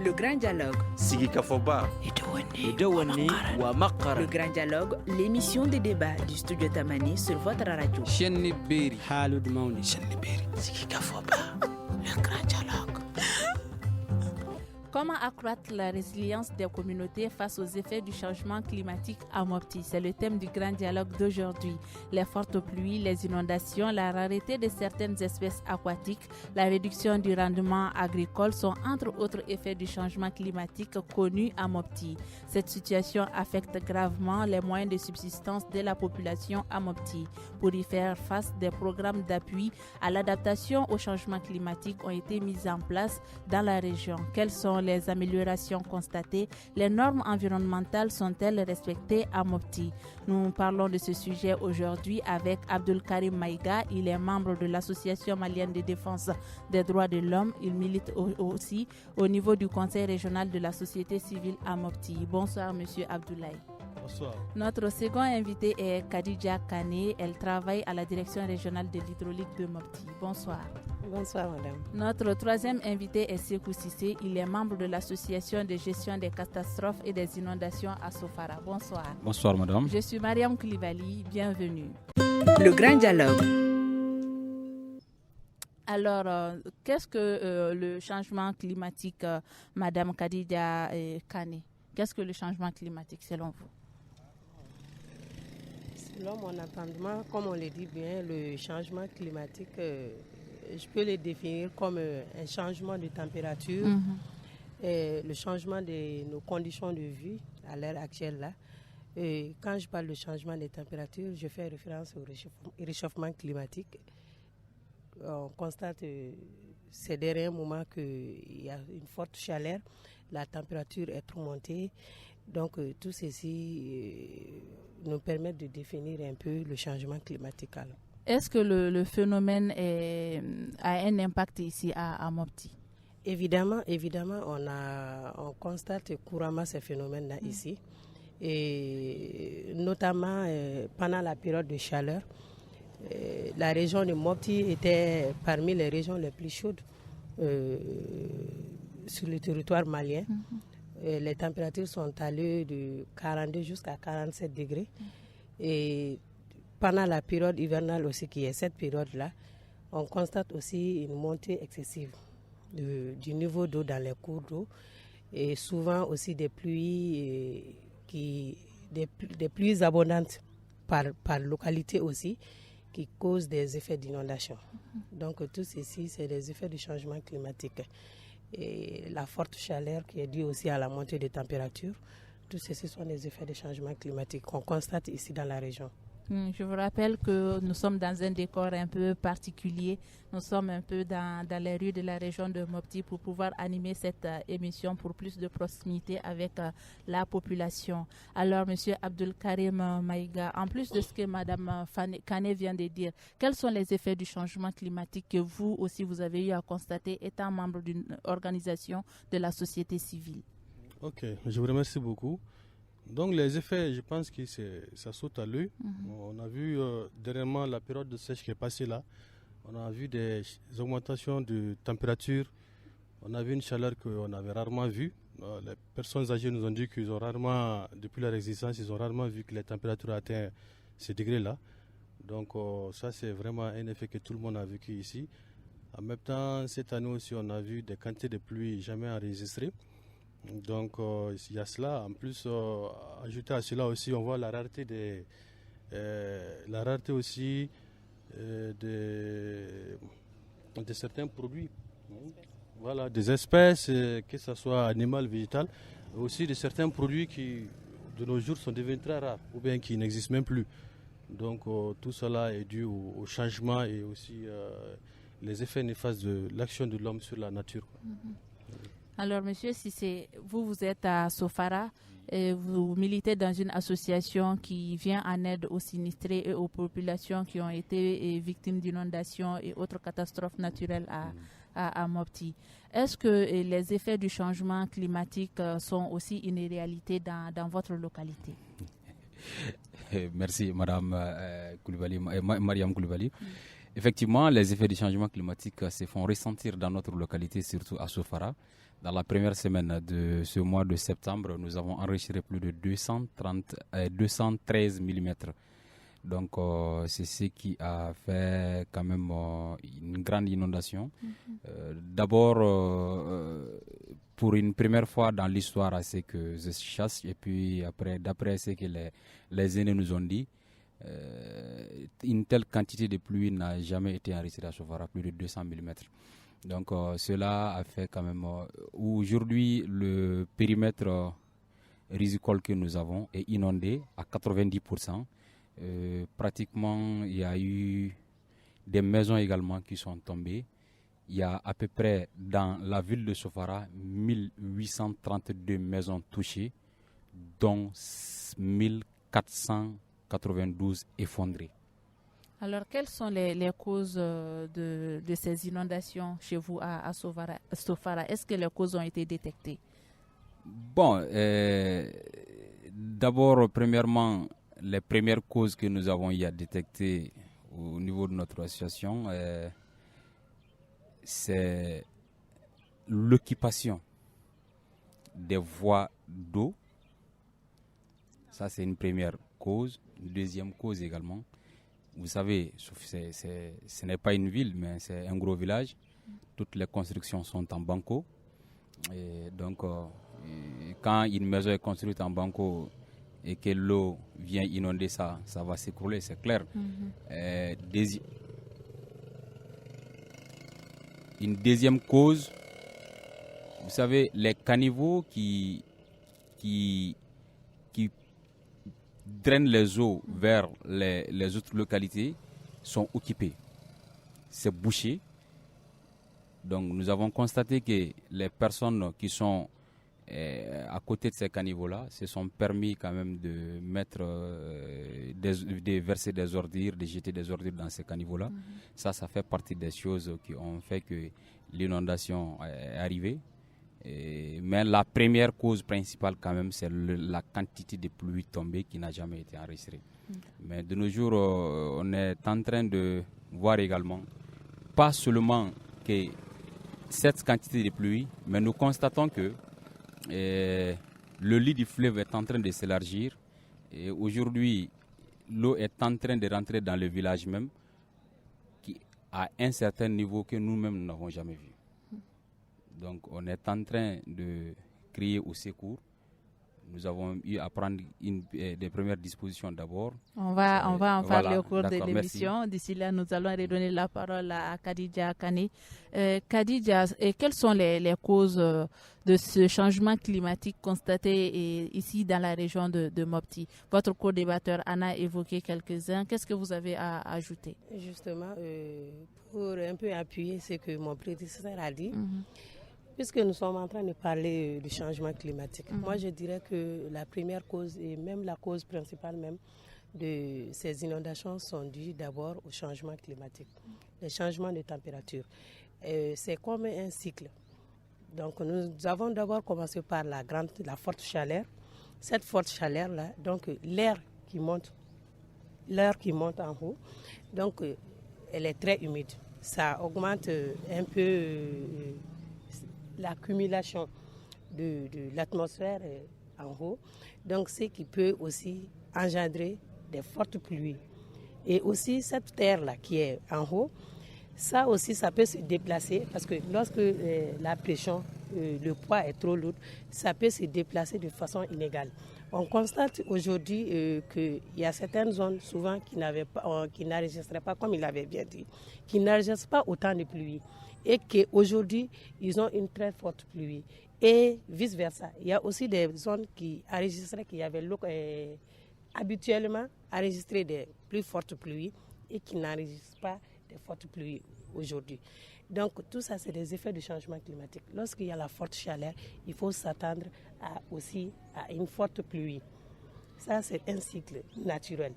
Le grand dialogue. Sigi Kafoba. Idawani wa Makara. Le grand dialogue, l'émission des débats du studio Tamani sur votre radio. Chenni Beri. Halud Mauni. Chenni Beri. Sigi Kafoba. Le grand dialogue. Comment accroître la résilience des communautés face aux effets du changement climatique à Mopti? C'est le thème du grand dialogue d'aujourd'hui. Les fortes pluies, les inondations, la rareté de certaines espèces aquatiques, la réduction du rendement agricole sont entre autres effets du changement climatique connus à Mopti. Cette situation affecte gravement les moyens de subsistance de la population à Mopti. Pour y faire face, des programmes d'appui à l'adaptation au changement climatique ont été mis en place dans la région. Quelles sont les améliorations constatées? Les normes environnementales sont-elles respectées à Mopti? Nous parlons de ce sujet aujourd'hui avec Abdul Karim Maïga. Il est membre de l'Association malienne de défense des droits de l'homme. Il milite aussi au niveau du Conseil régional de la société civile à Mopti. Bonsoir, monsieur Abdoulaye. Bonsoir. Notre second invité est Khadija Kane. Elle travaille à la direction régionale de l'hydraulique de Mopti. Bonsoir. Bonsoir, madame. Notre troisième invité est Sekou Sissé. Il est membre de l'association de gestion des catastrophes et des inondations à Sofara. Bonsoir. Bonsoir, madame. Je suis Mariam Koulibaly. Bienvenue. Le grand dialogue. Alors, qu'est-ce que le changement climatique, madame Khadija Kane? Qu'est-ce que le changement climatique selon vous? Selon mon entendement, comme on le dit bien, le changement climatique, je peux le définir comme un changement de température, le changement de nos conditions de vie à l'heure actuelle. Là. Et quand je parle de changement de température, je fais référence au réchauffement climatique. On constate ces derniers moments qu'il y a une forte chaleur, la température est trop montée. Donc tout ceci nous permet de définir un peu le changement climatique. Est-ce que le phénomène a un impact ici à Mopti? Évidemment, on constate couramment ces phénomènes-là ici. Et notamment pendant la période de chaleur, la région de Mopti était parmi les régions les plus chaudes sur le territoire malien. Les températures sont allées de 42 jusqu'à 47 degrés. Et pendant la période hivernale aussi, qui est cette période-là, on constate aussi une montée excessive du niveau d'eau dans les cours d'eau et souvent aussi des pluies, des pluies abondantes par localité aussi, qui causent des effets d'inondation. Donc tout ceci, c'est des effets du changement climatique. Et la forte chaleur qui est due aussi à la montée des températures, tout ceci sont des effets de changement climatique qu'on constate ici dans la région. Je vous rappelle que nous sommes dans un décor un peu particulier. Nous sommes un peu dans les rues de la région de Mopti pour pouvoir animer cette émission pour plus de proximité avec la population. Alors, monsieur Abdul Karim Maïga, en plus de ce que madame Kane vient de dire, quels sont les effets du changement climatique que vous aussi vous avez eu à constater étant membre d'une organisation de la société civile? Ok, je vous remercie beaucoup. Donc les effets, je pense que ça saute à l'œil. On a vu dernièrement la période de sèche qui est passée là. On a vu des augmentations de température. On a vu une chaleur qu'on avait rarement vue. Les personnes âgées nous ont dit qu'ils ont rarement, depuis leur existence, ils ont rarement vu que les températures atteignent ces degrés-là. Donc ça c'est vraiment un effet que tout le monde a vécu ici. En même temps, cette année aussi, on a vu des quantités de pluie jamais enregistrées. Donc il y a cela. En plus, ajouté à cela aussi, on voit la rareté aussi de certains produits. Voilà, des espèces, que ce soit animales, végétales, aussi de certains produits qui, de nos jours, sont devenus très rares ou bien qui n'existent même plus. Donc tout cela est dû au changement et aussi les effets néfastes de l'action de l'homme sur la nature. Alors, monsieur Sissé, vous êtes à Sofara et vous militez dans une association qui vient en aide aux sinistrés et aux populations qui ont été victimes d'inondations et autres catastrophes naturelles à Mopti. Est-ce que les effets du changement climatique sont aussi une réalité dans votre localité? Merci, Madame Koulibaly, Mariam Koulibaly. Effectivement, les effets du changement climatique se font ressentir dans notre localité, surtout à Sofara. Dans la première semaine de ce mois de septembre, nous avons enregistré plus de 213 mm. Donc, c'est ce qui a fait quand même une grande inondation. D'abord, pour une première fois dans l'histoire, c'est que je chasse. Et puis, après, d'après ce que les aînés nous ont dit, une telle quantité de pluie n'a jamais été enregistrée à Sofara, plus de 200 mm. Donc cela a fait quand même... aujourd'hui, le périmètre risicole que nous avons est inondé à 90%. Pratiquement, il y a eu des maisons également qui sont tombées. Il y a à peu près dans la ville de Sofara 1832 maisons touchées, dont 1492 effondrées. Alors, quelles sont les causes de ces inondations chez vous à Sofara? Est-ce que les causes ont été détectées? Bon, d'abord, premièrement, les premières causes que nous avons eu à détecter au niveau de notre association, c'est l'occupation des voies d'eau. Ça, c'est une première cause. Une deuxième cause également, vous savez, ce n'est pas une ville, mais c'est un gros village. Toutes les constructions sont en banco. Et donc, quand une maison est construite en banco et que l'eau vient inonder ça va s'écrouler, c'est clair. Une deuxième cause, vous savez, les caniveaux qui drainent les eaux vers les autres localités sont occupés. C'est bouché. Donc nous avons constaté que les personnes qui sont à côté de ces caniveaux-là se sont permis quand même de mettre, de verser des ordures, de jeter des ordures dans ces caniveaux-là. Ça fait partie des choses qui ont fait que l'inondation est arrivée. Mais la première cause principale quand même, c'est la quantité de pluie tombée qui n'a jamais été enregistrée. Mais de nos jours, on est en train de voir également, pas seulement que cette quantité de pluie, mais nous constatons que le lit du fleuve est en train de s'élargir. Et aujourd'hui, l'eau est en train de rentrer dans le village même, à un certain niveau que nous-mêmes n'avons jamais vu. Donc on est en train de crier au secours. Nous avons eu à prendre des premières dispositions d'abord. On va en parler au cours de l'émission. D'ici là, nous allons redonner la parole à Khadija Kane. Khadija, quelles sont les causes de ce changement climatique constaté ici dans la région de Mopti? Votre co-débatteur Anna a évoqué quelques-uns. Qu'est-ce que vous avez à ajouter? Justement, pour un peu appuyer ce que mon prédécesseur a dit, puisque nous sommes en train de parler du changement climatique, moi je dirais que la première cause et même la cause principale même de ces inondations sont dues d'abord au changement climatique, les changements de température. C'est comme un cycle. Donc nous avons d'abord commencé par la forte chaleur. Cette forte chaleur-là, donc l'air qui monte en haut, donc elle est très humide. Ça augmente un peu l'accumulation de l'atmosphère en haut, donc ce qui peut aussi engendrer des fortes pluies. Et aussi cette terre-là qui est en haut, ça aussi ça peut se déplacer parce que lorsque la pression, le poids est trop lourd, ça peut se déplacer de façon inégale. On constate aujourd'hui qu'il y a certaines zones souvent qui n'enregistraient pas, comme il avait bien dit, qui n'enregistrent pas autant de pluie. Et qu'aujourd'hui, ils ont une très forte pluie. Et vice-versa. Il y a aussi des zones qui enregistraient, qui avaient habituellement enregistré des plus fortes pluies et qui n'enregistrent pas des fortes pluies aujourd'hui. Donc tout ça, c'est des effets du changement climatique. Lorsqu'il y a la forte chaleur, il faut s'attendre aussi à une forte pluie. Ça, c'est un cycle naturel.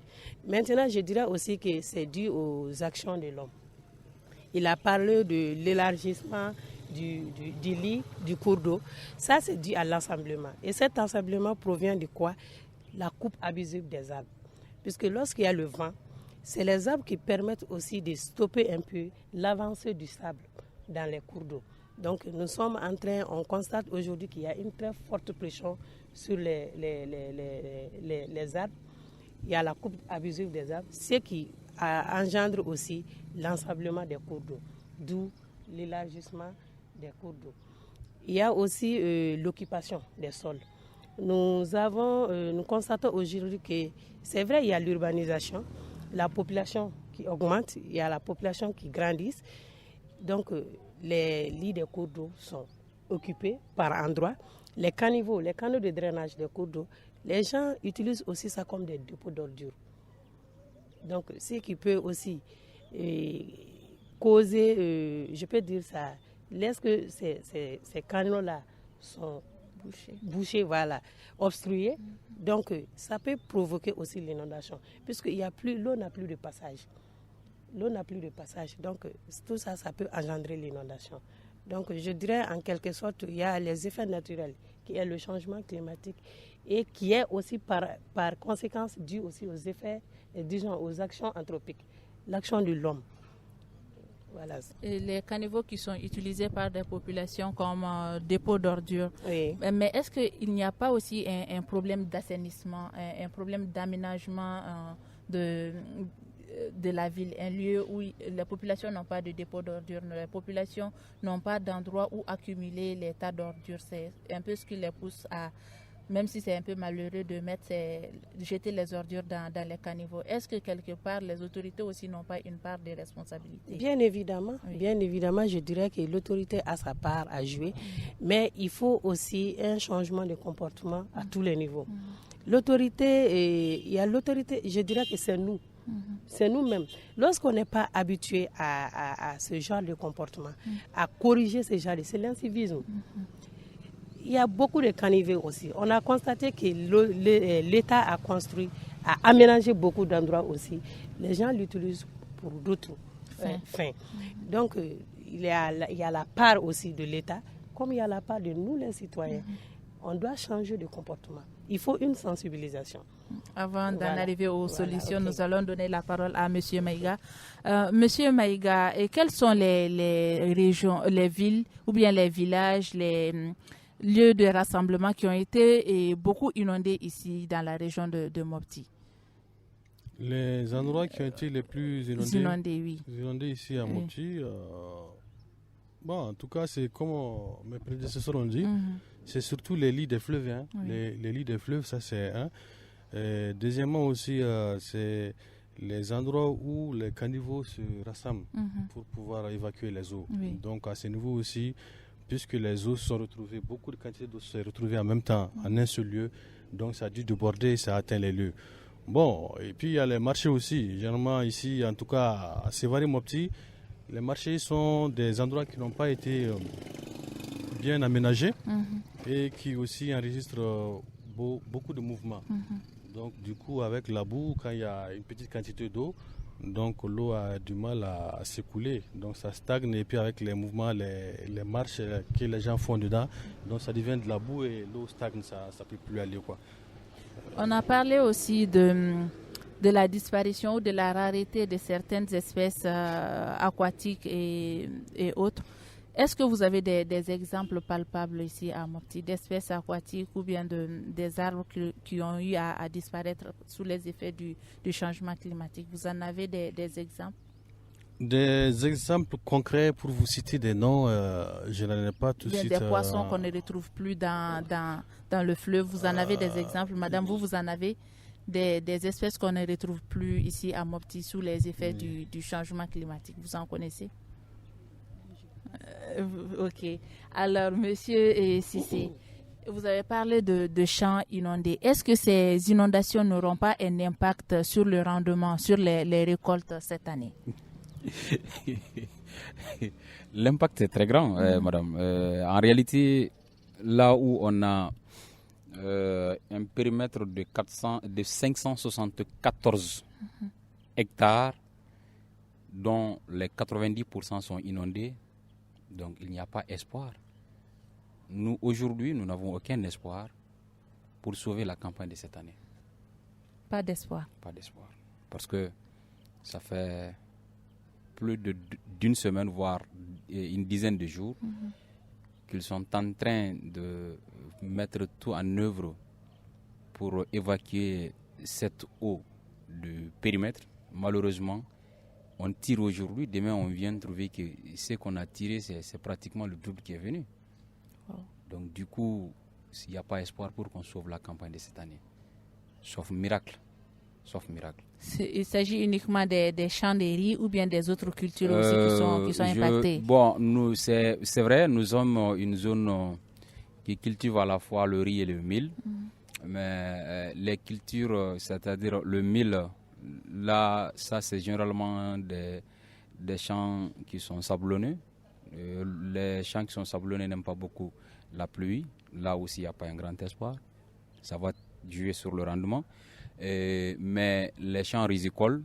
Maintenant, je dirais aussi que c'est dû aux actions de l'homme. Il a parlé de l'élargissement du lit, du cours d'eau. Ça, c'est dû à l'ensemblement. Et cet ensemblement provient de quoi? La coupe abusive des arbres. Puisque lorsqu'il y a le vent, C'est les arbres qui permettent aussi de stopper un peu l'avancée du sable dans les cours d'eau. Donc nous sommes en train, on constate aujourd'hui qu'il y a une très forte pression sur les arbres. Il y a la coupe abusive des arbres, ce qui engendre aussi l'ensablement des cours d'eau, d'où l'élargissement des cours d'eau. Il y a aussi l'occupation des sols. Nous constatons aujourd'hui que c'est vrai, il y a l'urbanisation, la population qui augmente, il y a la population qui grandit. Donc les lits des cours d'eau sont occupés par endroits. Les canaux de drainage des cours d'eau, les gens utilisent aussi ça comme des dépôts d'ordures. Donc ce qui peut aussi causer, je peux dire ça, lorsque ces canaux-là sont bouchés, voilà, obstrués, donc ça peut provoquer aussi l'inondation, puisque l'eau n'a plus de passage. L'eau n'a plus de passage, donc tout ça, ça peut engendrer l'inondation. Donc je dirais en quelque sorte, il y a les effets naturels, qui est le changement climatique, et qui est aussi par conséquence dû aussi aux effets, disons aux actions anthropiques, l'action de l'homme. Voilà. Et les caniveaux qui sont utilisés par des populations comme dépôt d'ordures. Oui. Mais est-ce qu'il n'y a pas aussi un problème d'assainissement, un problème d'aménagement de la ville, un lieu où les populations n'ont pas de dépôt d'ordures, les populations n'ont pas d'endroit où accumuler les tas d'ordures. C'est un peu ce qui les pousse à, même si c'est un peu malheureux de jeter les ordures dans les caniveaux. Est-ce que quelque part les autorités aussi n'ont pas une part de responsabilité? Bien évidemment, oui. Bien évidemment, je dirais que l'autorité a sa part à jouer, mais il faut aussi un changement de comportement à tous les niveaux. L'autorité, je dirais que c'est nous. C'est nous-mêmes. Lorsqu'on n'est pas habitué à ce genre de comportement, à corriger ce genre c'est l'incivisme. Il y a beaucoup de canivets aussi. On a constaté que l'État a aménagé beaucoup d'endroits aussi. Les gens l'utilisent pour d'autres fins. Donc, il y a la part aussi de l'État, comme il y a la part de nous, les citoyens. On doit changer de comportement. Il faut une sensibilisation. Avant d'en arriver aux solutions, nous allons donner la parole à M. Maïga. Monsieur Maïga, quelles sont les régions, les villes ou bien les villages, les lieux de rassemblement qui ont été beaucoup inondés ici dans la région de Mopti? Les endroits qui ont été les plus inondés ici à Mopti, en tout cas, c'est comme mes prédécesseurs ont dit, c'est surtout les lits des fleuves. Hein. Oui. Les lits des fleuves, ça c'est un. Deuxièmement aussi, c'est les endroits où les caniveaux se rassemblent pour pouvoir évacuer les eaux. Oui. Donc à ce niveau aussi, puisque les eaux se sont retrouvées, beaucoup de quantités d'eau se sont retrouvées en même temps en un seul lieu, donc ça a dû déborder et ça a atteint les lieux. Bon, et puis il y a les marchés aussi. Généralement ici, en tout cas à Sévaré-Mopti, les marchés sont des endroits qui n'ont pas été bien aménagés et qui aussi enregistrent beaucoup de mouvements. Donc du coup, avec la boue, quand il y a une petite quantité d'eau, donc l'eau a du mal à s'écouler. Donc ça stagne et puis avec les mouvements, les marches que les gens font dedans, donc ça devient de la boue et l'eau stagne, ça ne peut plus aller, quoi. On a parlé aussi de la disparition ou de la rareté de certaines espèces aquatiques et autres. Est-ce que vous avez des exemples palpables ici à Mopti d'espèces aquatiques ou bien des arbres qui ont eu à disparaître sous les effets du changement climatique? Vous en avez des exemples? Des exemples concrets pour vous citer des noms, je n'en ai pas tout de suite. Des poissons qu'on ne retrouve plus dans le fleuve, vous en avez des exemples? Madame, vous en avez des espèces qu'on ne retrouve plus ici à Mopti sous les effets du changement climatique? Vous en connaissez? Ok. Alors, monsieur Sissé, vous avez parlé de champs inondés. Est-ce que ces inondations n'auront pas un impact sur le rendement, sur les récoltes cette année? L'impact est très grand, madame. En réalité, là où on a un périmètre de 574 hectares, dont les 90% sont inondés, donc il n'y a pas espoir. Nous, aujourd'hui, nous n'avons aucun espoir pour sauver la campagne de cette année. Pas d'espoir. Pas d'espoir. Parce que Ça fait plus d'une semaine, voire une dizaine de jours, qu'ils sont en train de mettre tout en œuvre pour évacuer cette eau du périmètre. Malheureusement, on tire aujourd'hui, demain on vient trouver que ce qu'on a tiré, c'est pratiquement le double qui est venu. Donc du coup, il n'y a pas espoir pour qu'on sauve la campagne de cette année. Sauf miracle. Il s'agit uniquement des champs de riz ou bien des autres cultures aussi qui sont impactées? Bon, c'est vrai, nous sommes une zone qui cultive à la fois le riz et le mil. Mais les cultures, c'est-à-dire le mil, là, ça c'est généralement des champs qui sont sablonneux. Les champs qui sont sablonneux n'aiment pas beaucoup la pluie. Là aussi, il n'y a pas un grand espoir. Ça va jouer sur le rendement. Mais les champs rizicoles,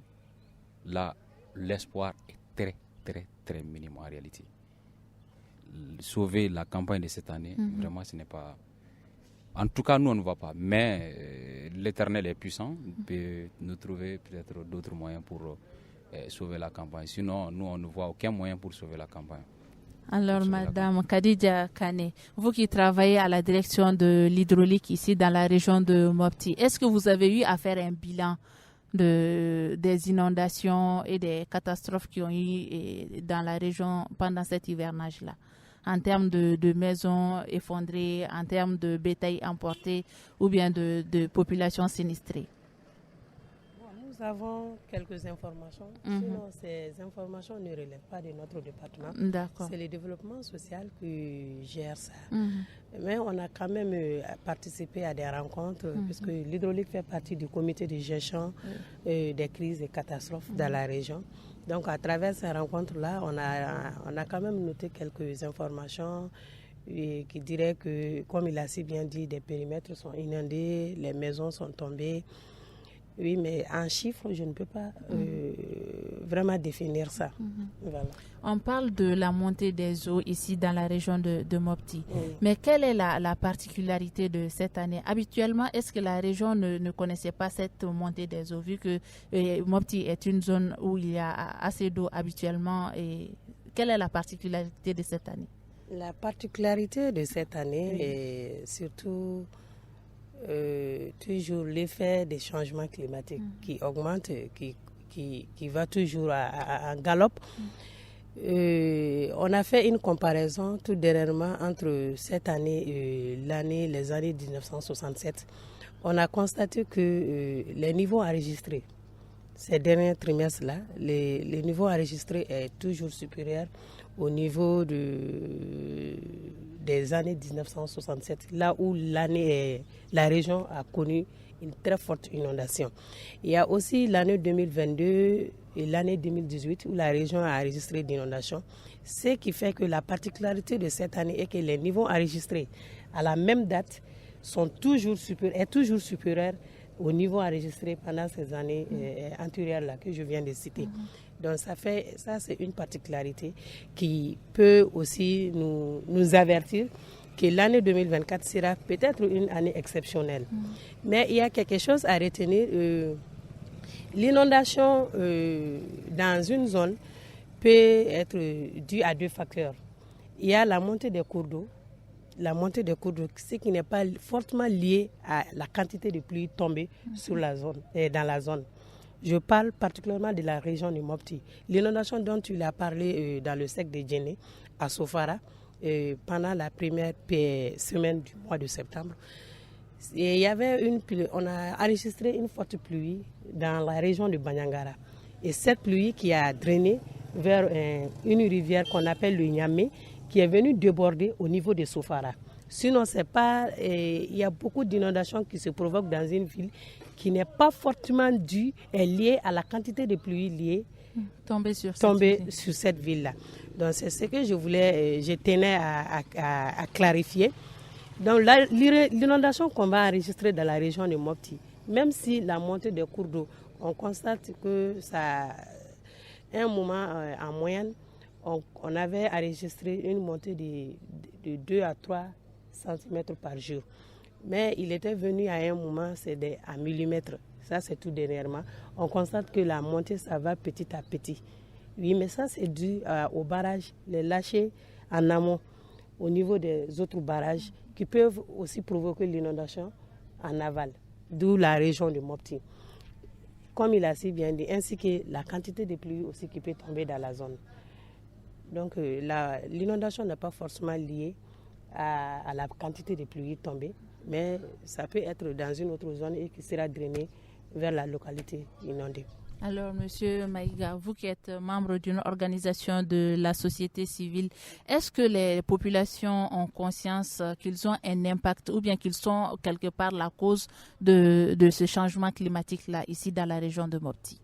là, l'espoir est très, très, très minime en réalité. Sauver la campagne de cette année, vraiment, ce n'est pas... En tout cas, nous, on ne va pas. Mais l'Éternel est puissant. Il peut nous trouver peut-être d'autres moyens pour sauver la campagne. Sinon, nous, on ne voit aucun moyen pour sauver la campagne. Alors, Madame Khadija Kane, vous qui travaillez à la direction de l'hydraulique ici dans la région de Mopti, est-ce que vous avez eu à faire un bilan des inondations et des catastrophes qui ont eu dans la région pendant cet hivernage-là, en termes de maisons effondrées, en termes de bétail emporté ou bien de populations sinistrées? Nous avons quelques informations. Sinon, ces informations ne relèvent pas de notre département. D'accord. C'est le développement social qui gère ça. Mais on a quand même participé à des rencontres, puisque l'hydraulique fait partie du comité de gestion des crises et catastrophes dans la région. Donc, à travers ces rencontres-là, on a quand même noté quelques informations qui diraient que, comme il a si bien dit, des périmètres sont inondés, les maisons sont tombées. Oui, mais en chiffres, je ne peux pas vraiment définir ça. Voilà. On parle de la montée des eaux ici dans la région de Mopti. Mais quelle est la particularité de cette année? Habituellement, est-ce que la région ne connaissait pas cette montée des eaux, vu que Mopti est une zone où il y a assez d'eau habituellement? Et quelle est la particularité de cette année? La particularité de cette année est surtout... toujours l'effet des changements climatiques qui augmente, qui va toujours en galop. On a fait une comparaison tout dernièrement entre cette année et les années 1967. On a constaté que les niveaux enregistrés, ces derniers trimestres-là, les niveaux enregistrés est toujours supérieur au niveau des années 1967, là où la région a connu une très forte inondation. Il y a aussi l'année 2022 et l'année 2018 où la région a enregistré d'inondations, ce qui fait que la particularité de cette année est que les niveaux enregistrés à la même date sont toujours supérieurs au niveau enregistré pendant ces années antérieures-là que je viens de citer. Donc ça c'est une particularité qui peut aussi nous avertir que l'année 2024 sera peut-être une année exceptionnelle. Mais il y a quelque chose à retenir. L'inondation dans une zone peut être due à deux facteurs. Il y a la montée des cours d'eau. La montée des cours d'eau, ce qui n'est pas fortement lié à la quantité de pluie tombée sur la zone, dans la zone. Je parle particulièrement de la région du Mopti. L'inondation dont tu as parlé dans le sec de Djéné, à Sofara, pendant la première semaine du mois de septembre, il y avait on a enregistré une forte pluie dans la région de Banyangara. Et cette pluie qui a drainé vers une rivière qu'on appelle le Niamey, qui est venue déborder au niveau de Sofara. Sinon, il y a beaucoup d'inondations qui se provoquent dans une ville qui n'est pas fortement liée à la quantité de pluie tombée sur cette ville-là. Donc, c'est ce que je tenais à clarifier. Donc, l'inondation qu'on va enregistrer dans la région de Mopti, même si la montée des cours d'eau, on constate que ça, à un moment en moyenne, on avait enregistré une montée de 2 à 3 cm par jour. Mais il était venu à un moment, c'est à millimètres. Ça, c'est tout dernièrement. On constate que la montée, ça va petit à petit. Oui, mais ça, c'est dû aux barrages, les lâchers en amont, au niveau des autres barrages, qui peuvent aussi provoquer l'inondation en aval, d'où la région de Mopti. Comme il a si bien dit, ainsi que la quantité de pluie aussi qui peut tomber dans la zone. Donc, l'inondation n'est pas forcément liée à la quantité de pluie tombée, mais ça peut être dans une autre zone et qui sera drainée vers la localité inondée. Alors, Monsieur Maïga, vous qui êtes membre d'une organisation de la société civile, est-ce que les populations ont conscience qu'ils ont un impact ou bien qu'ils sont quelque part la cause de ce changement climatique-là, ici dans la région de Mopti?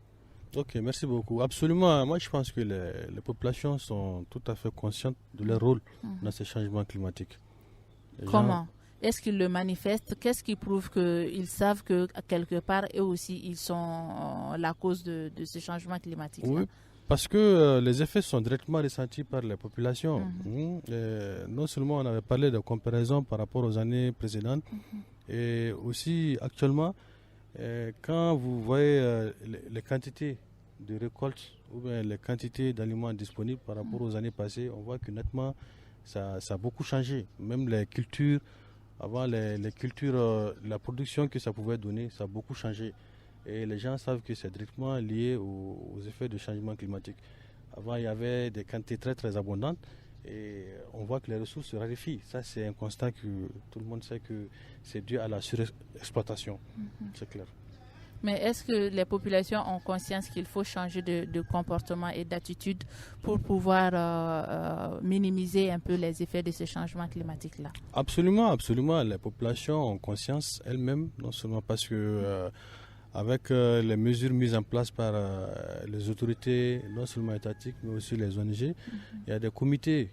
Ok, merci beaucoup. Absolument, moi je pense que les populations sont tout à fait conscientes de leur rôle dans ces changements climatiques. Comment? Est-ce qu'ils le manifestent? Qu'est-ce qui prouve qu'ils savent que quelque part, eux aussi, ils sont la cause de ce changement climatique? Oui, parce que les effets sont directement ressentis par les populations. Non seulement on avait parlé de comparaison par rapport aux années précédentes, et aussi actuellement, quand vous voyez les quantités de récoltes ou bien les quantités d'aliments disponibles par rapport aux années passées, on voit que nettement, ça a beaucoup changé. Même les cultures, avant les cultures, la production que ça pouvait donner, ça a beaucoup changé. Et les gens savent que c'est directement lié aux effets du changement climatique. Avant, il y avait des quantités très très abondantes et on voit que les ressources se raréfient. Ça, c'est un constat que tout le monde sait que c'est dû à la surexploitation. C'est clair. Mais est-ce que les populations ont conscience qu'il faut changer de comportement et d'attitude pour pouvoir minimiser un peu les effets de ce changement climatique-là? Absolument, absolument. Les populations ont conscience elles-mêmes, non seulement parce que avec les mesures mises en place par les autorités, non seulement étatiques, mais aussi les ONG, il y a des comités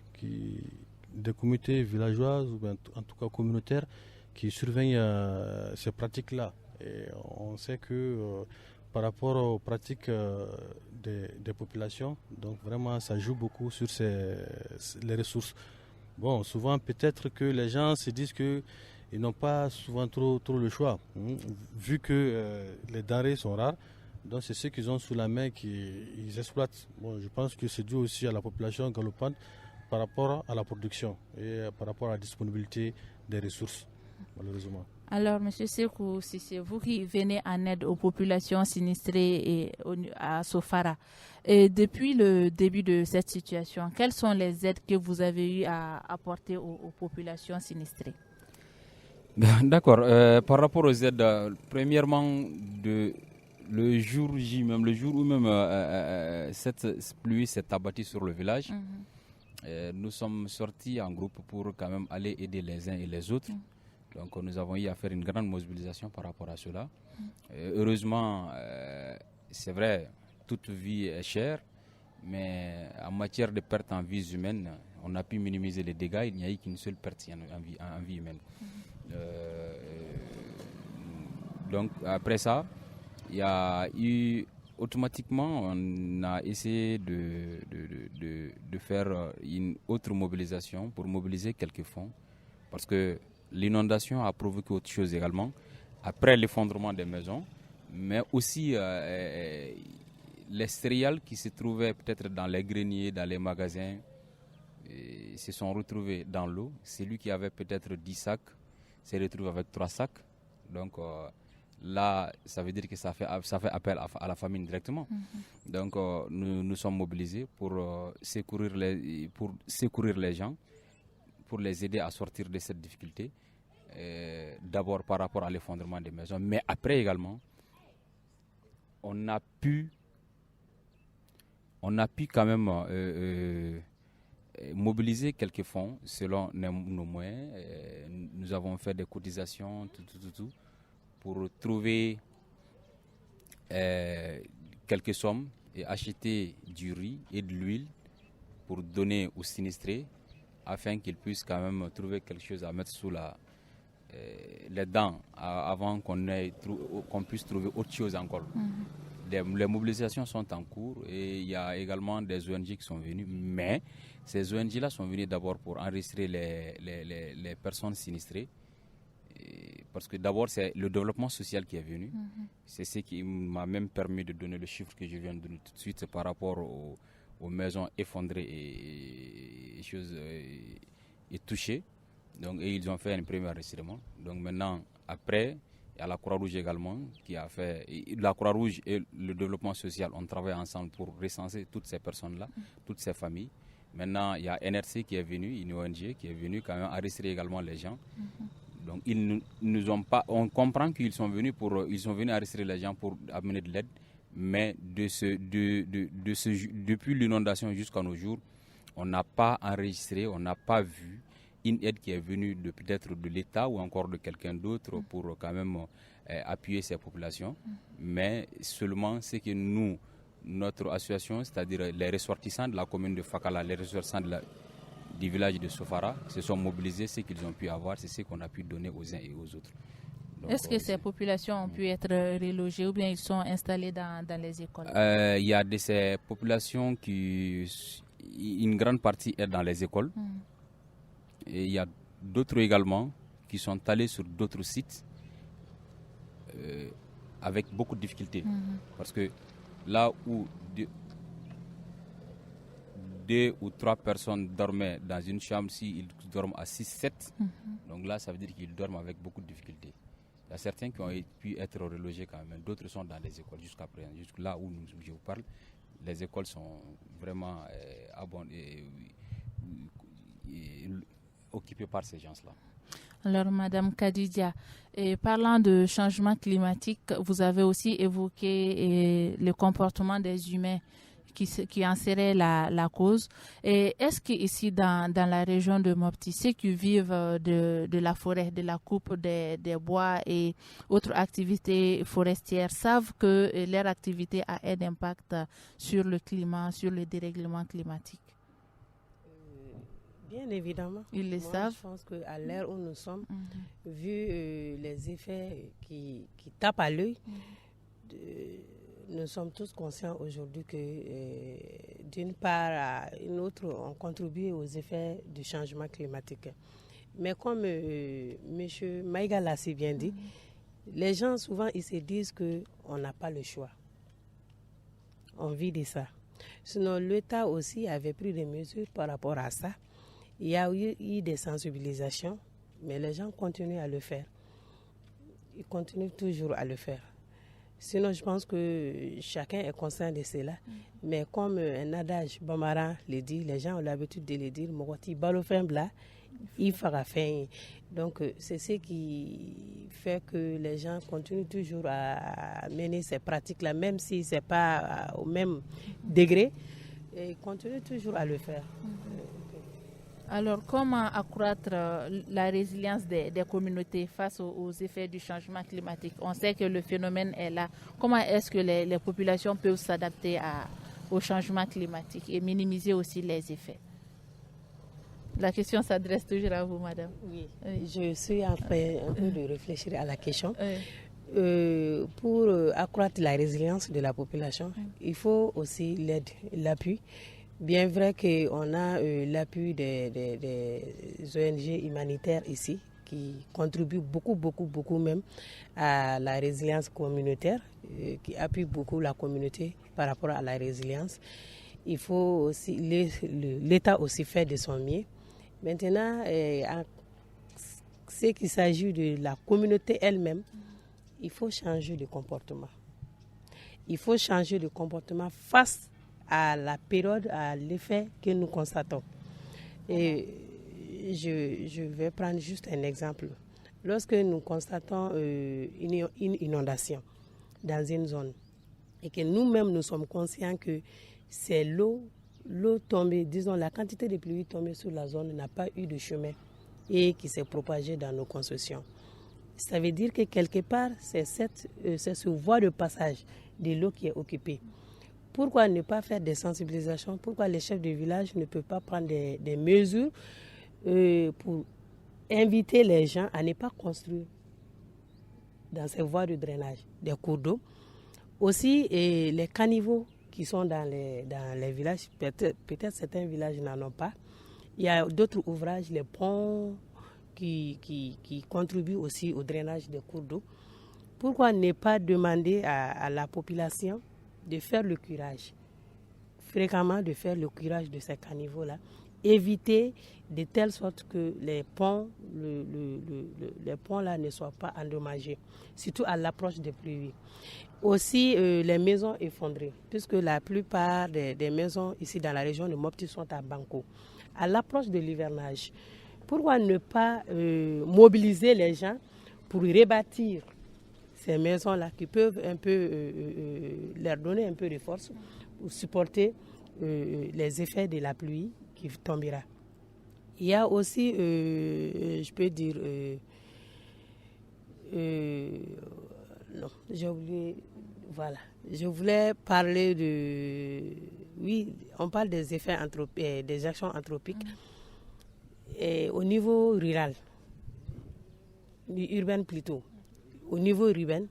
villageois, ou en tout cas communautaires, qui surveillent ces pratiques-là. Et on sait que par rapport aux pratiques des populations, donc vraiment ça joue beaucoup sur les ressources. Bon, souvent peut-être que les gens se disent qu'ils n'ont pas souvent trop le choix, vu que les denrées sont rares. Donc c'est ce qu'ils ont sous la main qu'ils exploitent. Bon, je pense que c'est dû aussi à la population galopante par rapport à la production et par rapport à la disponibilité des ressources, malheureusement. Alors, M. Sekou, si c'est vous qui venez en aide aux populations sinistrées à Sofara, et depuis le début de cette situation, quelles sont les aides que vous avez eu à apporter aux populations sinistrées? D'accord. Par rapport aux aides, premièrement, le jour J, même le jour où même cette pluie s'est abattue sur le village, nous sommes sortis en groupe pour quand même aller aider les uns et les autres. Donc nous avons eu à faire une grande mobilisation par rapport à cela. Heureusement, c'est vrai, toute vie est chère, mais en matière de perte en vie humaine, on a pu minimiser les dégâts. Il n'y a eu qu'une seule perte en vie humaine. Donc après ça, il y a eu automatiquement, on a essayé de faire une autre mobilisation pour mobiliser quelques fonds, parce que l'inondation a provoqué autre chose également, après l'effondrement des maisons, mais aussi les céréales qui se trouvaient peut-être dans les greniers, dans les magasins, se sont retrouvés dans l'eau. Celui qui avait peut-être 10 sacs s'est retrouvé avec 3 sacs. Donc là, ça veut dire que ça fait appel à la famine directement. Donc nous sommes mobilisés pour secourir les gens, pour les aider à sortir de cette difficulté, d'abord par rapport à l'effondrement des maisons, mais après également, on a pu quand même mobiliser quelques fonds selon nos moyens. Nous avons fait des cotisations, tout, pour trouver quelques sommes et acheter du riz et de l'huile pour donner aux sinistrés, afin qu'ils puissent quand même trouver quelque chose à mettre sous les dents avant qu'on puisse trouver autre chose encore. Les mobilisations sont en cours et il y a également des ONG qui sont venues, mais ces ONG-là sont venues d'abord pour enregistrer les personnes sinistrées Parce que d'abord, c'est le développement social qui est venu. C'est ce qui m'a même permis de donner le chiffre que je viens de donner tout de suite par rapport aux maisons effondrées et choses et touchées. Donc, et ils ont fait un premier enregistrement. Donc maintenant, après, il y a la Croix-Rouge également qui a fait... La Croix-Rouge et le développement social ont travaillé ensemble pour recenser toutes ces personnes-là, toutes ces familles. Maintenant, il y a NRC qui est venu, une ONG qui est venue quand même enregistrer également les gens. Donc ils nous ont pas... On comprend qu'ils sont venus enregistrer les gens pour amener de l'aide. Mais depuis l'inondation jusqu'à nos jours, on n'a pas enregistré, on n'a pas vu une aide qui est venue peut-être de l'État ou encore de quelqu'un d'autre pour quand même appuyer ces populations. Mais seulement c'est que notre association, c'est-à-dire les ressortissants de la commune de Fakala, les ressortissants du village de Sofara, se sont mobilisés, ce qu'ils ont pu avoir, c'est ce qu'on a pu donner aux uns et aux autres. Donc, est-ce que ces populations ont pu être relogées ou bien ils sont installés dans les écoles? Il y a de ces populations une grande partie est dans les écoles. Et il y a d'autres également qui sont allés sur d'autres sites avec beaucoup de difficultés. Parce que là où deux ou trois personnes dormaient dans une chambre, s'ils dorment à 6-7, donc là ça veut dire qu'ils dorment avec beaucoup de difficultés. Il y a certains qui ont pu être relogés quand même, d'autres sont dans les écoles jusqu'à présent. Jusque là où je vous parle, les écoles sont vraiment occupées par ces gens-là. Alors, Madame Kadidia, parlant de changement climatique, vous avez aussi évoqué le comportement des humains qui en serait la cause. Et est-ce qu'ici, dans la région de Mopti, ceux qui vivent de la forêt, de la coupe des bois et autres activités forestières savent que leur activité a un impact sur le climat, sur le dérèglement climatique? Bien évidemment. Ils le savent. Je pense qu'à l'ère où nous sommes, vu les effets qui tapent à l'œil, nous sommes tous conscients aujourd'hui que d'une part à une autre, on contribue aux effets du changement climatique. Mais comme M. Maïga l'a si bien dit, les gens souvent ils se disent qu'on n'a pas le choix. On vit de ça. Sinon, l'État aussi avait pris des mesures par rapport à ça. Il y a eu des sensibilisations, mais les gens continuent à le faire. Ils continuent toujours à le faire. Sinon, je pense que chacun est conscient de cela. Mais comme un adage bambara le dit, les gens ont l'habitude de le dire, il fera fin. Donc, c'est ce qui fait que les gens continuent toujours à mener ces pratiques-là, même si ce n'est pas au même degré, et ils continuent toujours à le faire. Alors, comment accroître la résilience des communautés face aux effets du changement climatique? On sait que le phénomène est là. Comment est-ce que les populations peuvent s'adapter au changement climatique et minimiser aussi les effets? La question s'adresse toujours à vous, madame. Oui. Je suis en train un peu de réfléchir à la question. Pour accroître la résilience de la population, il faut aussi l'aide, l'appui. Bien vrai qu'on a l'appui des ONG humanitaires ici qui contribuent beaucoup même à la résilience communautaire, qui appuient beaucoup la communauté par rapport à la résilience. Il faut aussi, l'État aussi fait de son mieux. Maintenant, en ce qui s'agit de la communauté elle-même, il faut changer de comportement. Il faut changer de comportement face à la période, à l'effet que nous constatons. Et je vais prendre juste un exemple. Lorsque nous constatons une inondation dans une zone et que nous-mêmes nous sommes conscients que c'est l'eau tombée, disons la quantité de pluie tombée sur la zone n'a pas eu de chemin et qui s'est propagée dans nos concessions. Ça veut dire que quelque part, c'est ce voie de passage de l'eau qui est occupée. Pourquoi ne pas faire des sensibilisations? Pourquoi les chefs de village ne peuvent pas prendre des mesures pour inviter les gens à ne pas construire dans ces voies de drainage des cours d'eau? Aussi, les caniveaux qui sont dans les villages, peut-être certains villages n'en ont pas. Il y a d'autres ouvrages, les ponts qui contribuent aussi au drainage des cours d'eau. Pourquoi ne pas demander à la population de faire le curage, fréquemment de faire le curage de ces caniveaux-là, éviter de telle sorte que les ponts, les ponts là ne soient pas endommagés, surtout à l'approche des pluies. Aussi les maisons effondrées, puisque la plupart des maisons ici dans la région de Mopti sont à Banco. À l'approche de l'hivernage, pourquoi ne pas mobiliser les gens pour rebâtir ces maisons-là qui peuvent un peu leur donner un peu de force pour supporter les effets de la pluie qui tombera. Il y a aussi, je peux dire, non, j'ai oublié, voilà. Je voulais parler de, oui, on parle des effets anthropiques, des actions anthropiques et au niveau rural, urbain plutôt. Au niveau urbain,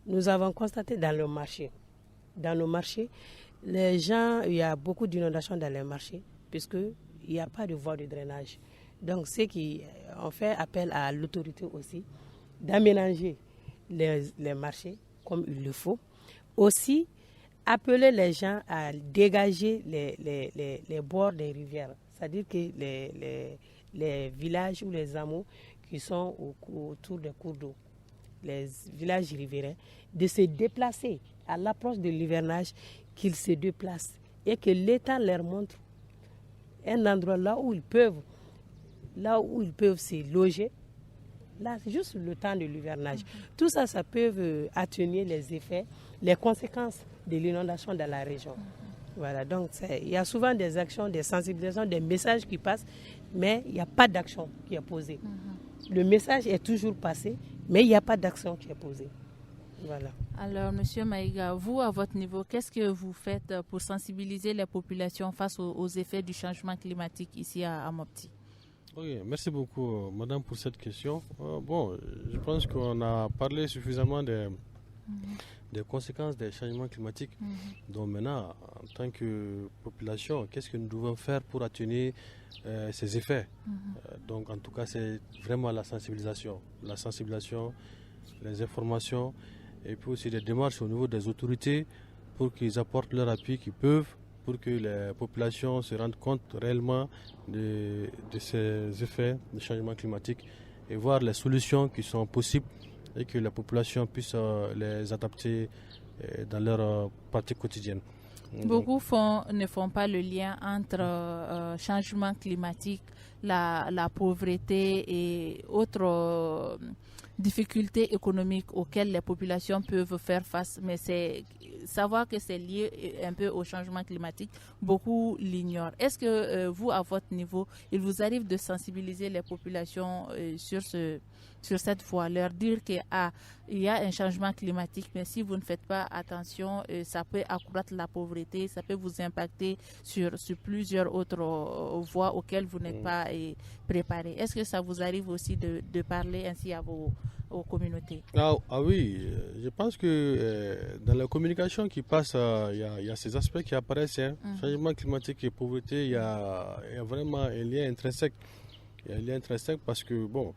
nous avons constaté dans nos marchés, les gens, il y a beaucoup d'inondations dans les marchés, puisqu'il n'y a pas de voie de drainage. Donc, c'est qu'on fait appel à l'autorité aussi d'aménager les marchés comme il le faut. Aussi, appeler les gens à dégager les bords des rivières. C'est-à-dire que les villages ou les hameaux qui sont autour des cours d'eau, les villages riverains, de se déplacer à l'approche de l'hivernage, qu'ils se déplacent et que l'État leur montre un endroit là où ils peuvent se loger. Là, c'est juste le temps de l'hivernage. Tout ça, ça peut atténuer les effets, les conséquences de l'inondation dans la région. Voilà, donc il y a souvent des actions, des sensibilisations, des messages qui passent, mais il n'y a pas d'action qui est posée. Le message est toujours passé, mais il n'y a pas d'action qui est posée. Voilà. Alors, M. Maïga, vous, à votre niveau, qu'est-ce que vous faites pour sensibiliser les populations face aux effets du changement climatique ici à Mopti? Oui, merci beaucoup, madame, pour cette question. Bon, je pense qu'on a parlé suffisamment des conséquences des changements climatiques. Donc maintenant, en tant que population, qu'est-ce que nous devons faire pour atténuer ces effets? Donc en tout cas, c'est vraiment la sensibilisation, les informations, et puis aussi des démarches au niveau des autorités pour qu'ils apportent leur appui qu'ils peuvent, pour que les populations se rendent compte réellement de ces effets du changement climatique et voir les solutions qui sont possibles et que la population puisse les adapter dans leur pratique quotidienne. Beaucoup ne font pas le lien entre changement climatique, la pauvreté et autres difficultés économiques auxquelles les populations peuvent faire face, mais c'est savoir que c'est lié un peu au changement climatique, beaucoup l'ignorent. Est-ce que vous, à votre niveau, il vous arrive de sensibiliser les populations sur cette voie, leur dire qu'il y a un changement climatique, mais si vous ne faites pas attention, ça peut accroître la pauvreté, ça peut vous impacter sur plusieurs autres voies auxquelles vous n'êtes pas préparé. Est-ce que ça vous arrive aussi de parler ainsi à aux communautés? Ah oui, je pense que dans la communication qui passe, il y a ces aspects qui apparaissent. Changement climatique et pauvreté, il y a vraiment un lien intrinsèque. Il y a un lien intrinsèque parce que, bon,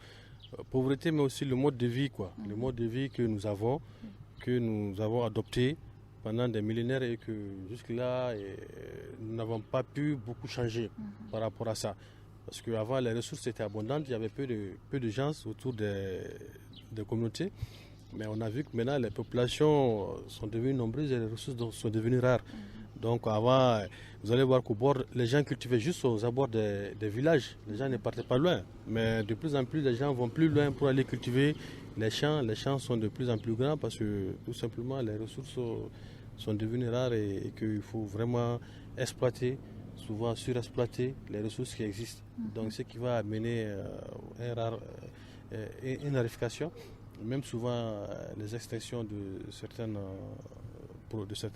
pauvreté, mais aussi le mode de vie, quoi. Le mode de vie que nous avons adopté pendant des millénaires et que jusque-là, nous n'avons pas pu beaucoup changer par rapport à ça. Parce qu'avant, les ressources étaient abondantes, il y avait peu de gens autour des communautés. Mais on a vu que maintenant, les populations sont devenues nombreuses et les ressources sont devenues rares. Donc avant, vous allez voir qu'au bord, les gens cultivaient juste aux abords des villages. Les gens ne partaient pas loin. Mais de plus en plus, les gens vont plus loin pour aller cultiver les champs. Les champs sont de plus en plus grands parce que tout simplement, les ressources sont devenues rares et qu'il faut vraiment exploiter, souvent surexploiter les ressources qui existent. Donc ce qui va amener une raréfaction, même souvent les extinctions de certains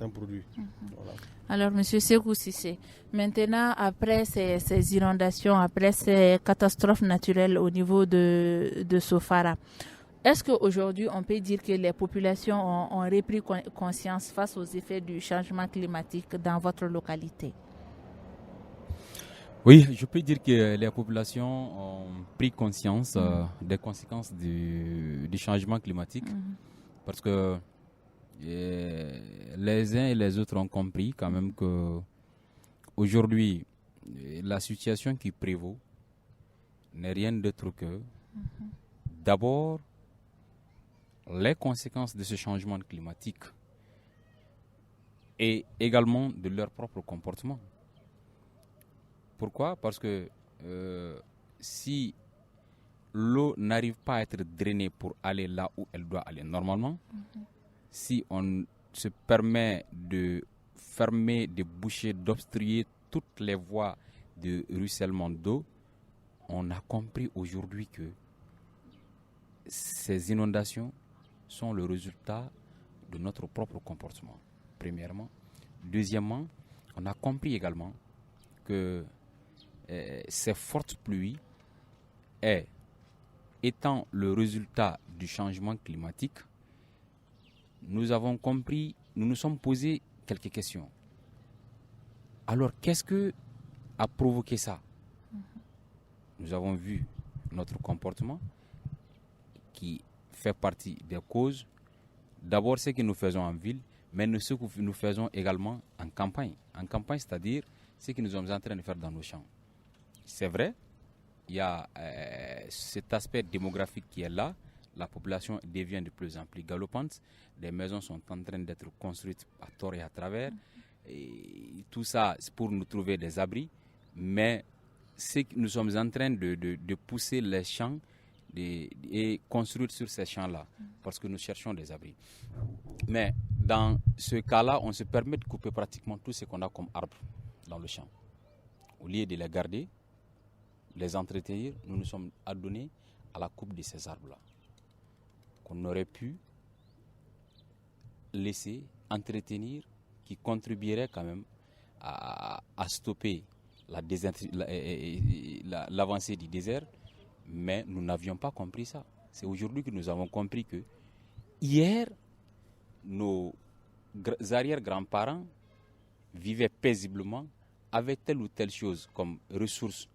produits. Voilà. Alors, M. Sekou Cissé, maintenant, après ces inondations, après ces catastrophes naturelles au niveau de Sofara, est-ce qu'aujourd'hui, on peut dire que les populations ont repris conscience face aux effets du changement climatique dans votre localité? Oui, je peux dire que les populations ont pris conscience des conséquences du changement climatique parce que les uns et les autres ont compris quand même que aujourd'hui, la situation qui prévaut n'est rien d'autre que d'abord les conséquences de ce changement climatique et également de leur propre comportement. Pourquoi? Parce que si l'eau n'arrive pas à être drainée pour aller là où elle doit aller normalement, si on se permet de fermer, de boucher, d'obstruer toutes les voies de ruissellement d'eau, on a compris aujourd'hui que ces inondations sont le résultat de notre propre comportement, premièrement. Deuxièmement, on a compris également que ces fortes pluies étant le résultat du changement climatique, nous avons compris, nous nous sommes posé quelques questions. Alors, qu'est-ce que a provoqué ça? Nous avons vu notre comportement qui fait partie des causes. D'abord, ce que nous faisons en ville, mais ce que nous faisons également en campagne. En campagne, c'est-à-dire ce que nous sommes en train de faire dans nos champs. C'est vrai, il y a cet aspect démographique qui est là. La population devient de plus en plus galopante. Des maisons sont en train d'être construites à tort et à travers. Et tout ça, c'est pour nous trouver des abris. Mais nous sommes en train de pousser les champs et construire sur ces champs-là parce que nous cherchons des abris. Mais dans ce cas-là, on se permet de couper pratiquement tout ce qu'on a comme arbres dans le champ. Au lieu de les garder, les entretenir, nous nous sommes adonnés à la coupe de ces arbres-là, qu'on aurait pu laisser entretenir, qui contribuerait quand même à stopper l'avancée du désert, mais nous n'avions pas compris ça. C'est aujourd'hui que nous avons compris que hier, nos arrière-grands-parents vivaient paisiblement avec telle ou telle chose comme ressources,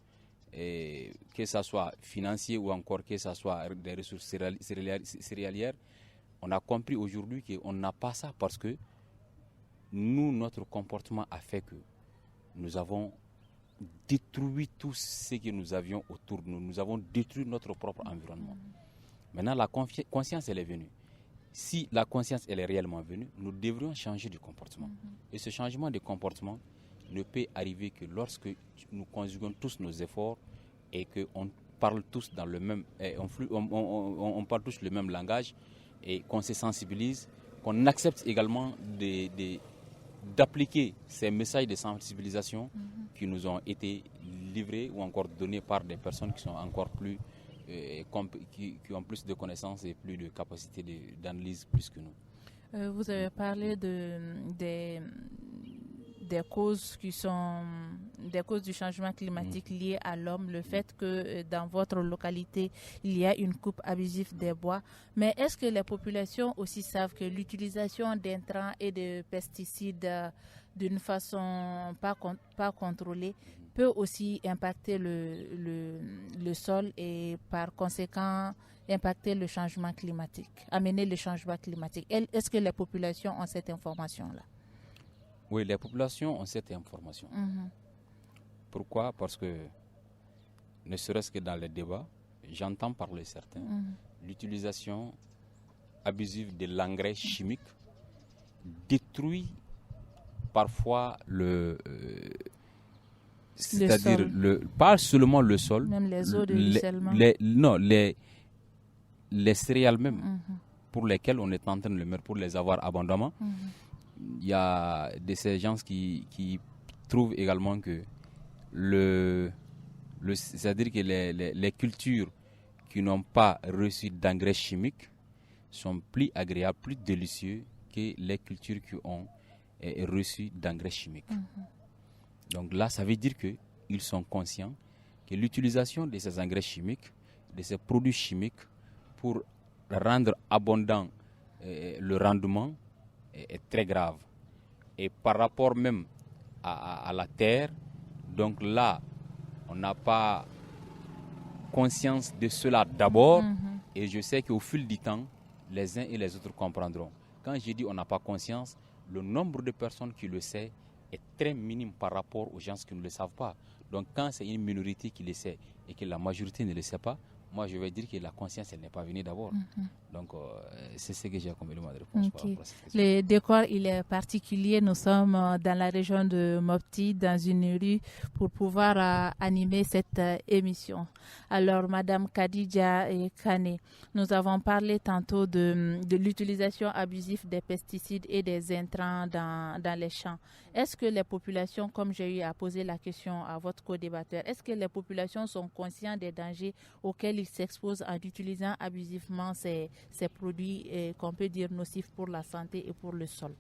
que ce soit financier ou encore que ce soit des ressources céréalières. On a compris aujourd'hui qu'on n'a pas ça parce que nous, notre comportement a fait que nous avons détruit tout ce que nous avions autour de nous. Nous avons détruit notre propre environnement. Maintenant, la conscience, elle est venue. Si la conscience, elle est réellement venue, nous devrions changer de comportement. Et ce changement de comportement ne peut arriver que lorsque nous conjuguons tous nos efforts et qu'on parle tous dans le même, on parle tous le même langage et qu'on se sensibilise, qu'on accepte également d'appliquer ces messages de sensibilisation qui nous ont été livrés ou encore donnés par des personnes qui sont encore plus qui ont plus de connaissances et plus de capacité d'analyse plus que nous. Vous avez parlé des causes qui sont des causes du changement climatique liées à l'homme, le fait que dans votre localité il y a une coupe abusive des bois, mais est-ce que les populations aussi savent que l'utilisation d'intrants et de pesticides d'une façon pas contrôlée peut aussi impacter le sol et par conséquent impacter le changement climatique, amener le changement climatique? Est-ce que les populations ont cette information-là? Oui, les populations ont cette information. Pourquoi? Parce que, ne serait-ce que dans les débats, j'entends parler certains, l'utilisation abusive de l'engrais chimique détruit parfois c'est-à-dire pas seulement le sol, même les eaux de ruissellement. Les céréales même, pour lesquelles on est en train de le mettre, pour les avoir abondamment. Il y a ces gens qui trouvent également que c'est-à-dire que les cultures qui n'ont pas reçu d'engrais chimiques sont plus agréables, plus délicieux que les cultures qui ont reçu d'engrais chimiques. Donc là, ça veut dire qu'ils sont conscients que l'utilisation de ces engrais chimiques, de ces produits chimiques pour rendre abondant le rendement est très grave. Et par rapport même à la terre, donc là, on n'a pas conscience de cela d'abord, et je sais qu'au fil du temps, les uns et les autres comprendront. Quand je dis on n'a pas conscience, le nombre de personnes qui le sait est très minime par rapport aux gens qui ne le savent pas. Donc quand c'est une minorité qui le sait et que la majorité ne le sait pas, moi je vais dire que la conscience elle n'est pas venue d'abord. Donc c'est ce que j'ai comme élément de réponse par rapport à cette question. Le décor il est particulier. Nous sommes dans la région de Mopti, dans une rue, pour pouvoir animer cette émission. Alors Madame Khadija Kane, nous avons parlé tantôt de l'utilisation abusive des pesticides et des intrants dans les champs. Est-ce que les populations, comme j'ai eu à poser la question à votre co-débatteur, est-ce que les populations sont conscientes des dangers auxquels ils s'exposent en utilisant abusivement ces produits qu'on peut dire nocifs pour la santé et pour le sol?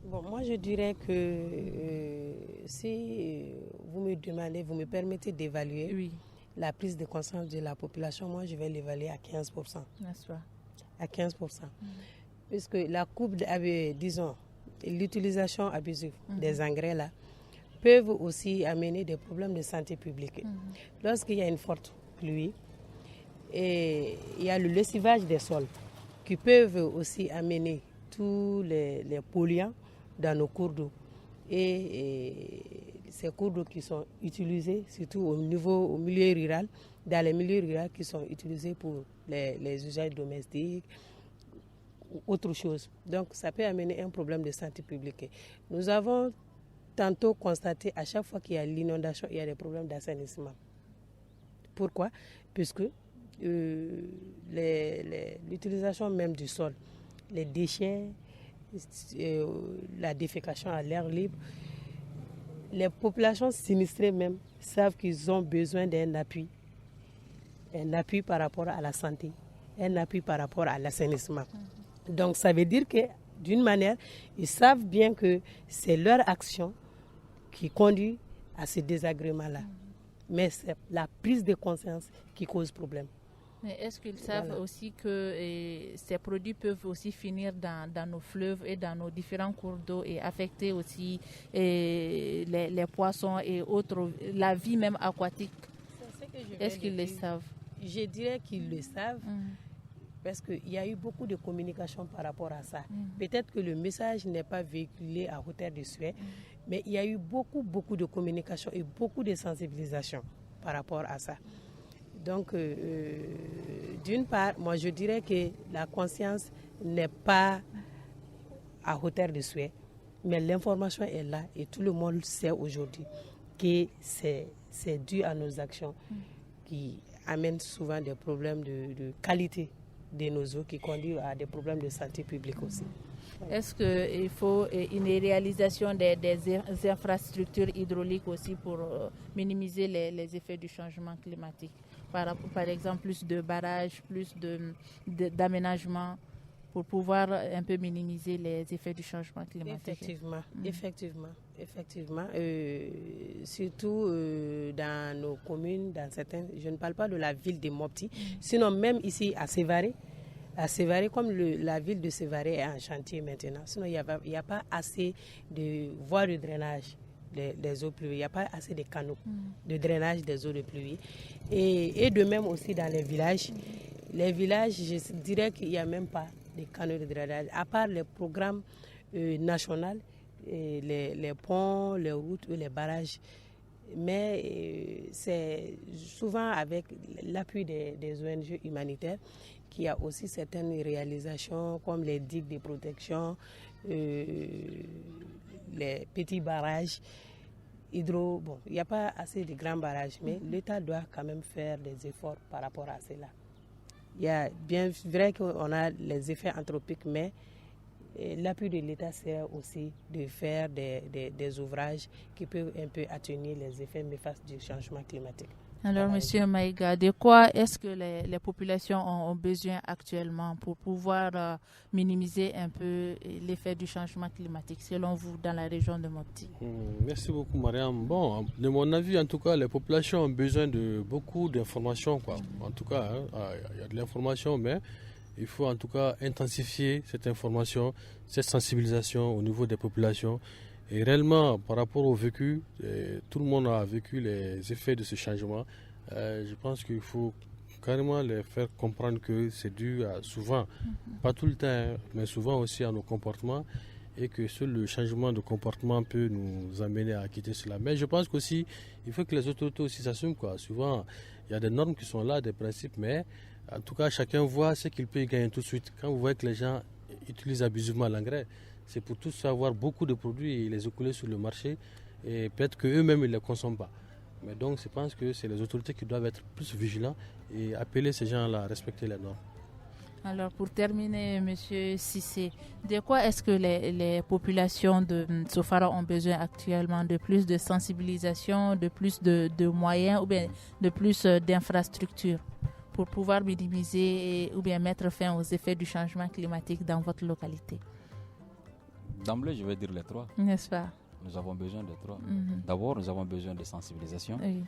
Bon, moi je dirais que si vous me demandez, vous me permettez d'évaluer la prise de conscience de la population, moi je vais l'évaluer à 15%. N'est-ce pas? À 15%. Puisque la coupe, disons, l'utilisation abusive des engrais là, peuvent aussi amener des problèmes de santé publique. Lorsqu'il y a une forte pluie, et il y a le lessivage des sols qui peuvent aussi amener tous les polluants dans nos cours d'eau. Et ces cours d'eau qui sont utilisés, surtout au milieu rural, dans les milieux ruraux qui sont utilisés pour les usages domestiques, ou autre chose. Donc ça peut amener un problème de santé publique. Nous avons tantôt constaté à chaque fois qu'il y a l'inondation, il y a des problèmes d'assainissement. Pourquoi? Puisque l'utilisation même du sol, les déchets, la défécation à l'air libre, les populations sinistrées même savent qu'ils ont besoin d'un appui par rapport à la santé, un appui par rapport à l'assainissement. Donc ça veut dire que d'une manière, ils savent bien que c'est leur action qui conduit à ce désagrément-là. Mais c'est la prise de conscience qui cause problème. Mais est-ce qu'ils savent aussi que ces produits peuvent aussi finir dans nos fleuves et dans nos différents cours d'eau et affecter aussi les poissons et autres, la vie même aquatique? Est-ce qu'ils le savent? Je dirais qu'ils le savent. Parce qu'il y a eu beaucoup de communication par rapport à ça. Peut-être que le message n'est pas véhiculé à hauteur de souhait, mais il y a eu beaucoup de communication et beaucoup de sensibilisation par rapport à ça. Donc, d'une part, moi je dirais que la conscience n'est pas à hauteur de souhait, mais l'information est là et tout le monde sait aujourd'hui que c'est dû à nos actions qui amènent souvent des problèmes de qualité de nos eaux qui conduisent à des problèmes de santé publique aussi. Est-ce qu'il faut une réalisation des infrastructures hydrauliques aussi pour minimiser les effets du changement climatique? Par exemple, plus de barrages, plus d'aménagements pour pouvoir un peu minimiser les effets du changement climatique. Effectivement. Surtout dans nos communes, dans certains, je ne parle pas de la ville de Mopti, sinon même ici à Sévaré, comme la ville de Sévaré est en chantier maintenant, sinon il n'y a pas assez de voies de drainage des eaux pluviales, il n'y a pas assez de canaux de drainage des eaux de pluie. Et de même aussi dans les villages, je dirais qu'il n'y a même pas de canaux de drainage, à part les programmes nationaux, les ponts, les routes et les barrages. Mais c'est souvent avec l'appui des ONG humanitaires qu'il y a aussi certaines réalisations comme les digues de protection, les petits barrages hydro. Bon, il n'y a pas assez de grands barrages, mais l'État doit quand même faire des efforts par rapport à cela. Il y a bien vrai qu'on a les effets anthropiques, mais l'appui de l'État sert aussi de faire des ouvrages qui peuvent un peu atténuer les effets néfastes du changement climatique. Alors, M. Maïga, de quoi est-ce que les populations ont besoin actuellement pour pouvoir minimiser un peu l'effet du changement climatique, selon vous, dans la région de Mopti? Merci beaucoup, Mariam. Bon, de mon avis, en tout cas, les populations ont besoin de beaucoup d'informations, quoi. En tout cas, il y a de l'information, mais il faut en tout cas intensifier cette information, cette sensibilisation au niveau des populations Et réellement, par rapport au vécu, tout le monde a vécu les effets de ce changement. Je pense qu'il faut carrément les faire comprendre que c'est dû à souvent, pas tout le temps, hein, mais souvent aussi à nos comportements, et que seul le changement de comportement peut nous amener à quitter cela. Mais je pense qu'aussi, il faut que les autorités aussi s'assument, quoi. Souvent, il y a des normes qui sont là, des principes, mais en tout cas, chacun voit ce qu'il peut y gagner tout de suite. Quand vous voyez que les gens utilisent abusivement l'engrais, c'est pour tous avoir beaucoup de produits et les écouler sur le marché, et peut-être qu'eux-mêmes ils ne les consomment pas. Mais donc je pense que c'est les autorités qui doivent être plus vigilants et appeler ces gens-là à respecter les normes. Alors pour terminer, M. Cissé, de quoi est-ce que les populations de Sofara ont besoin actuellement? De plus de sensibilisation, de plus de moyens ou bien de plus d'infrastructures pour pouvoir minimiser ou bien mettre fin aux effets du changement climatique dans votre localité? D'emblée, je vais dire les trois. N'est-ce pas? Nous avons besoin des trois. D'abord, nous avons besoin de sensibilisation. Oui.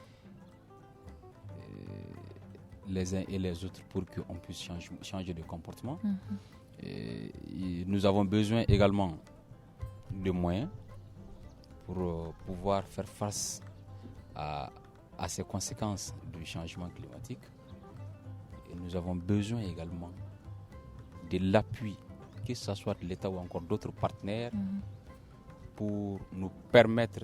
Les uns et les autres pour qu'on puisse changer de comportement. Et nous avons besoin également de moyens pour pouvoir faire face à ces conséquences du changement climatique. Et nous avons besoin également de l'appui, que ce soit de l'État ou encore d'autres partenaires, pour nous permettre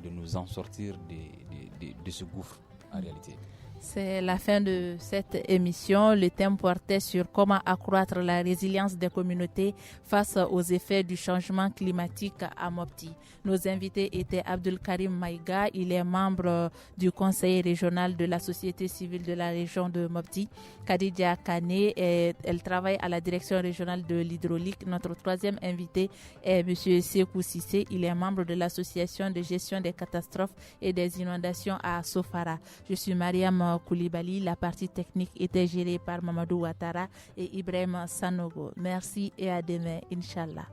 de nous en sortir de ce gouffre en réalité. C'est la fin de cette émission. Le thème portait sur comment accroître la résilience des communautés face aux effets du changement climatique à Mopti. Nos invités étaient Abdul Karim Maïga, il est membre du conseil régional de la société civile de la région de Mopti. Khadija Kane, elle travaille à la direction régionale de l'hydraulique. Notre troisième invité est M. Sekou Cissé, il est membre de l'association de gestion des catastrophes et des inondations à Sofara. Je suis Mariam Koulibaly. La partie technique était gérée par Mamadou Ouattara et Ibrahim Sanogo. Merci et à demain, Inch'Allah.